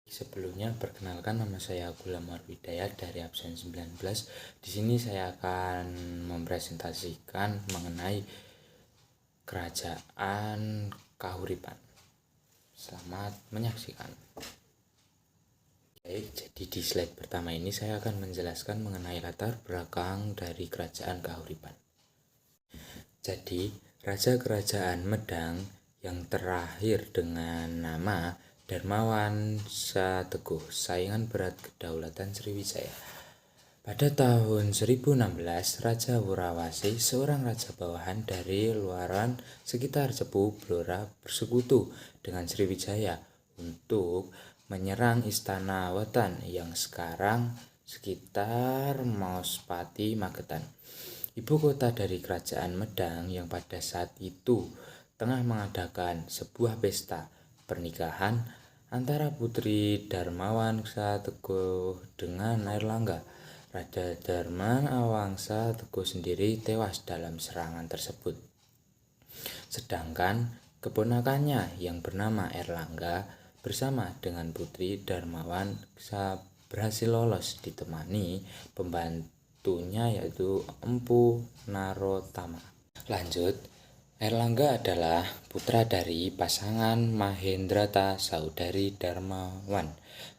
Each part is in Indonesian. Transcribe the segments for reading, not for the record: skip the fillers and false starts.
Sebelumnya perkenalkan, nama saya Gulam Hidayat dari absen 19. Di sini saya akan mempresentasikan mengenai Kerajaan Kahuripan. Selamat menyaksikan. Baik, jadi di slide pertama ini saya akan menjelaskan mengenai latar belakang dari Kerajaan Kahuripan. Jadi, Raja Kerajaan Medang yang terakhir dengan nama Darmawan Sateguh, saingan berat kedaulatan Sriwijaya. Pada tahun 1016, Raja Wurawasi, seorang raja bawahan dari luaran sekitar Cepu Blora, bersekutu dengan Sriwijaya untuk menyerang Istana Wetan yang sekarang sekitar Maospati Magetan. Ibu kota dari Kerajaan Medang yang pada saat itu tengah mengadakan sebuah pesta pernikahan antara Putri Darmawan Sateguh dengan Airlangga. Raja Darman Awangsa Teguh sendiri tewas dalam serangan tersebut. Sedangkan keponakannya yang bernama Airlangga bersama dengan Putri Darmawan berhasil lolos ditemani pembantunya yaitu Empu Narotama. Lanjut, Airlangga adalah putra dari pasangan Mahendrata saudari Darmawan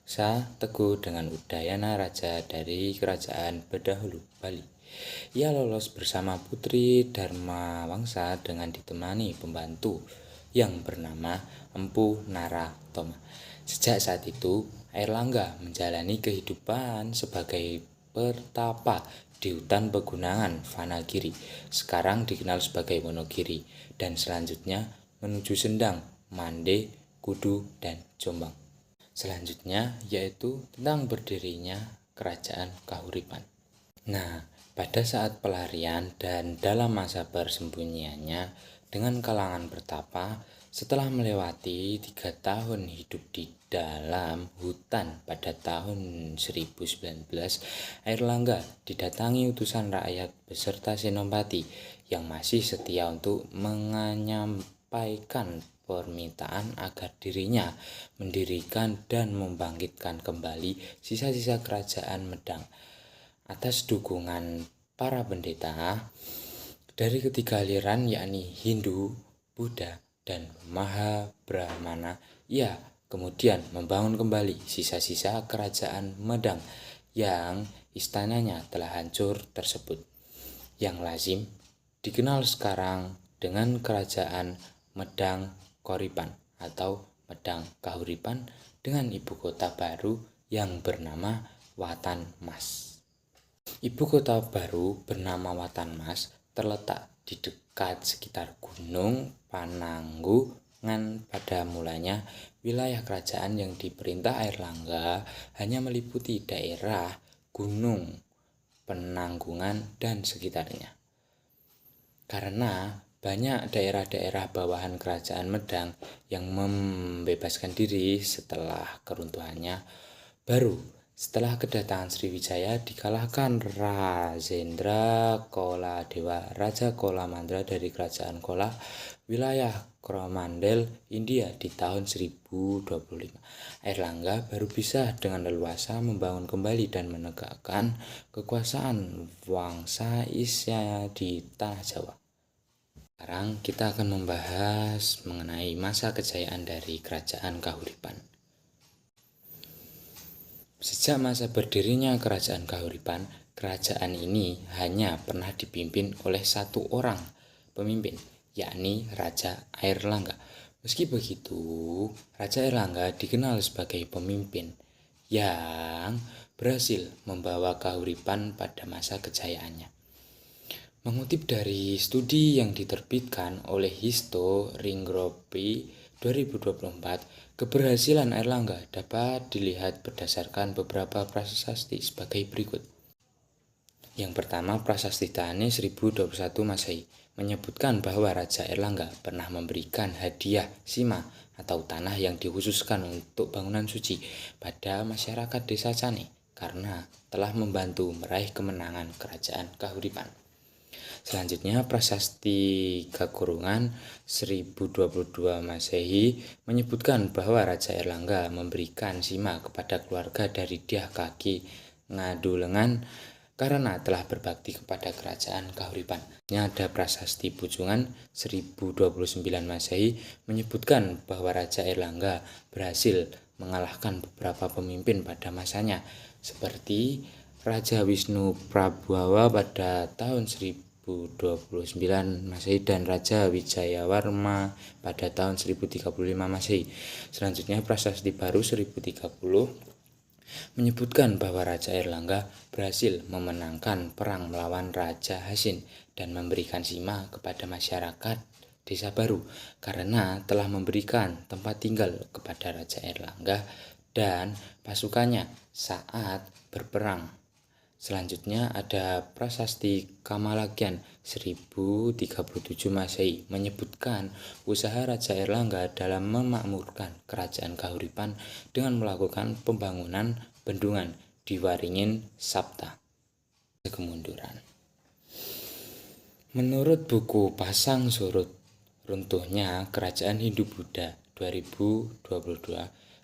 Sateguh dengan Udayana, raja dari kerajaan Bedahulu, Bali. Ia lolos bersama Putri Darmawangsa dengan ditemani pembantu yang bernama Empu Naratoma. Sejak saat itu, Airlangga menjalani kehidupan sebagai pertapa di hutan pegunungan Vanagiri, sekarang dikenal sebagai Wonogiri, dan selanjutnya menuju Sendang, Mande, Kudu, dan Jombang. Selanjutnya yaitu tentang berdirinya Kerajaan Kahuripan. Nah, pada saat pelarian dan dalam masa persembunyiannya dengan kalangan bertapa, setelah melewati 3 tahun hidup di dalam hutan pada tahun 1019, Airlangga didatangi utusan rakyat beserta Senopati yang masih setia untuk menyampaikan permintaan agar dirinya mendirikan dan membangkitkan kembali sisa-sisa kerajaan Medang. Atas dukungan para pendeta dari ketiga aliran yakni Hindu, Buddha, dan Mahabrahmana, ia kemudian membangun kembali sisa-sisa kerajaan Medang yang istananya telah hancur tersebut, yang lazim dikenal sekarang dengan Kerajaan Medang Kahuripan atau Medang Kahuripan dengan ibu kota baru yang bernama Watan Mas. Ibu kota baru bernama Watan Mas terletak di dekat sekitar Gunung Pananggungan. Pada mulanya, wilayah kerajaan yang diperintah Airlangga hanya meliputi daerah Gunung Penanggungan dan sekitarnya. Karena banyak daerah-daerah bawahan kerajaan Medang yang membebaskan diri setelah keruntuhannya, baru setelah kedatangan Sriwijaya dikalahkan Rajendra Koladewa, Raja Kolamandra dari Kerajaan Kola, wilayah Coromandel, India di tahun 1025. Airlangga baru bisa dengan leluasa membangun kembali dan menegakkan kekuasaan Wangsa Isya di tanah Jawa. Sekarang kita akan membahas mengenai masa kejayaan dari Kerajaan Kahuripan. Sejak masa berdirinya Kerajaan Kahuripan, kerajaan ini hanya pernah dipimpin oleh satu orang pemimpin, yakni Raja Airlangga. Meski begitu, Raja Airlangga dikenal sebagai pemimpin yang berhasil membawa Kahuripan pada masa kejayaannya. Mengutip dari studi yang diterbitkan oleh Histo Ringgropi 2024, keberhasilan Airlangga dapat dilihat berdasarkan beberapa prasasti sebagai berikut. Yang pertama, prasasti Tane 1021 Masehi menyebutkan bahwa Raja Airlangga pernah memberikan hadiah sima atau tanah yang dikhususkan untuk bangunan suci pada masyarakat desa Cane karena telah membantu meraih kemenangan Kerajaan Kahuripan. Selanjutnya Prasasti Gakurungan 1022 Masehi menyebutkan bahwa Raja Airlangga memberikan sima kepada keluarga dari Dyah Kaki Ngadulengan karena telah berbakti kepada kerajaan Kahuripan. Ada Prasasti Pucungan 1029 Masehi menyebutkan bahwa Raja Airlangga berhasil mengalahkan beberapa pemimpin pada masanya seperti Raja Wisnu Prabawa pada tahun 1029 Masehi dan Raja Wijayawarma pada tahun 1035 Masehi. Selanjutnya Prasasti Baru 1030 menyebutkan bahwa Raja Airlangga berhasil memenangkan perang melawan Raja Hasin dan memberikan sima kepada masyarakat Desa Baru karena telah memberikan tempat tinggal kepada Raja Airlangga dan pasukannya saat berperang. Selanjutnya ada Prasasti Kamalakyan 1037 Masehi menyebutkan usaha Raja Airlangga dalam memakmurkan kerajaan Kahuripan dengan melakukan pembangunan bendungan di Waringin Sapta. Kemunduran. Menurut buku Pasang Surut Runtuhnya Kerajaan Hindu-Buddha 2022,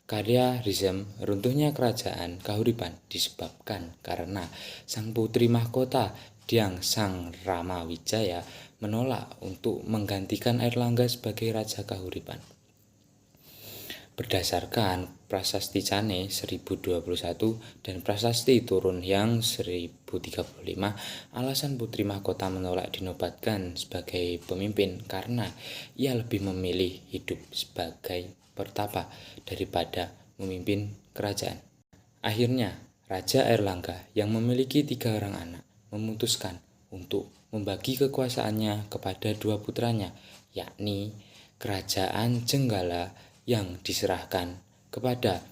karya Rizem, runtuhnya kerajaan Kahuripan disebabkan karena sang putri mahkota Dyang Sang Rama Wijaya menolak untuk menggantikan Airlangga sebagai Raja Kahuripan. Berdasarkan Prasasti Cane 1021 dan Prasasti Turun Hyang 1035, alasan putri mahkota menolak dinobatkan sebagai pemimpin karena ia lebih memilih hidup sebagai pertapa daripada memimpin kerajaan. Akhirnya, Raja Airlangga yang memiliki 3 orang anak memutuskan untuk membagi kekuasaannya kepada 2 putranya, yakni Kerajaan Jenggala yang diserahkan kepada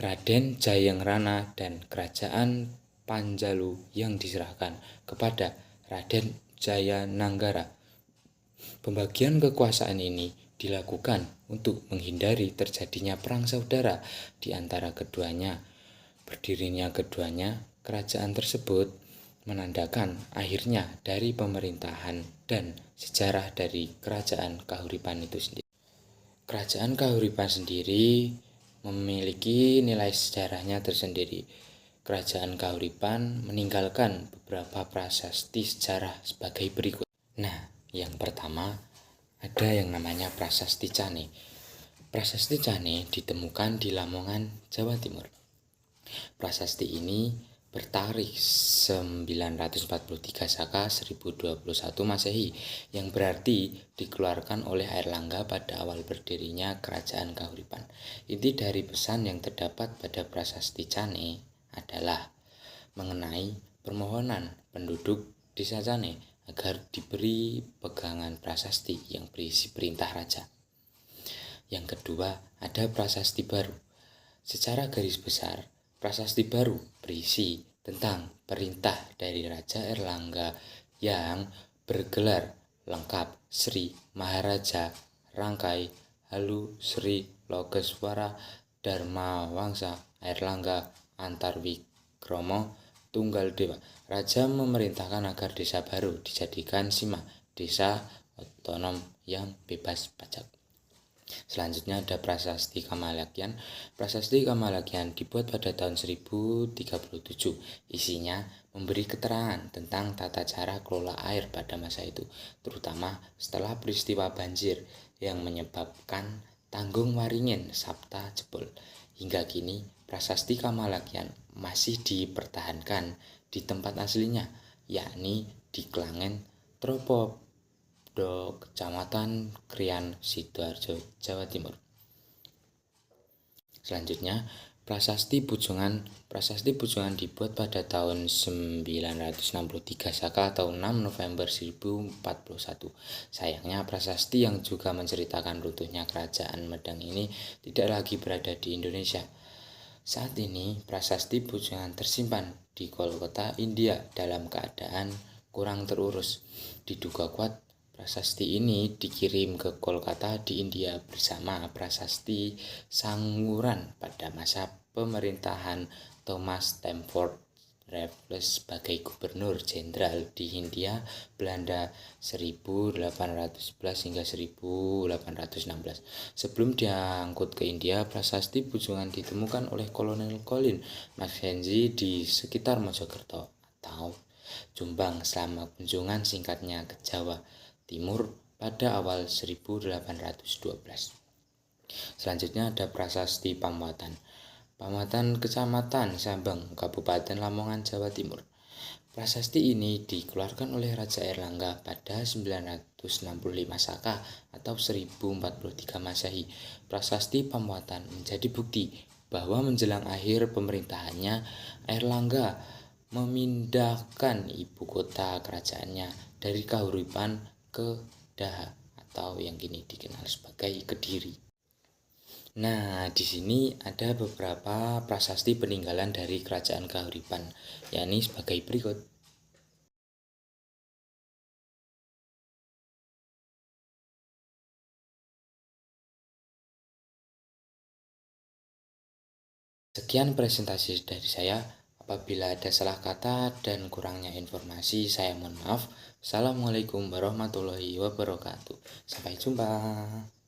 Raden Jayangrana dan Kerajaan Panjalu yang diserahkan kepada Raden Jayananggara. Pembagian kekuasaan ini dilakukan untuk menghindari terjadinya perang saudara di antara keduanya. Berdirinya keduanya, kerajaan tersebut menandakan akhirnya dari pemerintahan dan sejarah dari kerajaan Kahuripan itu sendiri. Kerajaan Kahuripan sendiri memiliki nilai sejarahnya tersendiri. Kerajaan Kahuripan meninggalkan beberapa prasasti sejarah sebagai berikut. Nah, yang pertama ada yang namanya Prasasti Cane. Prasasti Cane ditemukan di Lamongan, Jawa Timur. Prasasti ini bertarikh 943 Saka 1021 Masehi yang berarti dikeluarkan oleh Airlangga pada awal berdirinya Kerajaan Kahuripan. Inti dari pesan yang terdapat pada Prasasti Cane adalah mengenai permohonan penduduk Desa Cane agar diberi pegangan prasasti yang berisi perintah raja. Yang kedua, ada Prasasti Baru. Secara garis besar, Prasasti Baru berisi tentang perintah dari Raja Airlangga yang bergelar lengkap Sri Maharaja Rangkai Halu Sri Logeswara Dharma Wangsa Airlangga Antarwikromo Tunggal Dewa. Raja memerintahkan agar desa baru dijadikan sima, desa otonom yang bebas pajak. Selanjutnya ada Prasasti Kamalakyan. Prasasti Kamalakyan dibuat pada tahun 1037. Isinya memberi keterangan tentang tata cara kelola air pada masa itu, terutama setelah peristiwa banjir yang menyebabkan Tanggung Waringin Sapta jebol. Hingga kini, Prasasti Kamalakyan masih dipertahankan di tempat aslinya, yakni di Klangen, Tropo Kecamatan Krian, Sidoarjo, Jawa Timur. Selanjutnya, Prasasti Pucungan. Prasasti Pucungan dibuat pada tahun 963 Saka atau 6 November 1041. Sayangnya, prasasti yang juga menceritakan runtuhnya kerajaan Medang ini tidak lagi berada di Indonesia. Saat ini, Prasasti Pucungan tersimpan di Kolkata, India dalam keadaan kurang terurus. Diduga kuat prasasti ini dikirim ke Kolkata di India bersama Prasasti Sanguran pada masa pemerintahan Thomas Stamford Raffles sebagai gubernur jenderal di Hindia Belanda 1811 hingga 1816. Sebelum diangkut ke India, prasasti Pujongan ditemukan oleh Kolonel Colin Mackenzie di sekitar Mojokerto atau Jombang selama kunjungan singkatnya ke Jawa Timur pada awal 1812. Selanjutnya ada prasasti Pamuatan. Pamuatan Kecamatan Sambang, Kabupaten Lamongan, Jawa Timur. Prasasti ini dikeluarkan oleh Raja Airlangga pada 965 Saka atau 1043 Masehi. Prasasti Pamuatan menjadi bukti bahwa menjelang akhir pemerintahannya, Airlangga memindahkan ibu kota kerajaannya dari Kahuripan ke Daha atau yang kini dikenal sebagai Kediri. Nah, di sini ada beberapa prasasti peninggalan dari Kerajaan Kahuripan, yakni sebagai berikut. Sekian presentasi dari saya. Apabila ada salah kata dan kurangnya informasi, saya mohon maaf. Assalamualaikum warahmatullahi wabarakatuh. Sampai jumpa.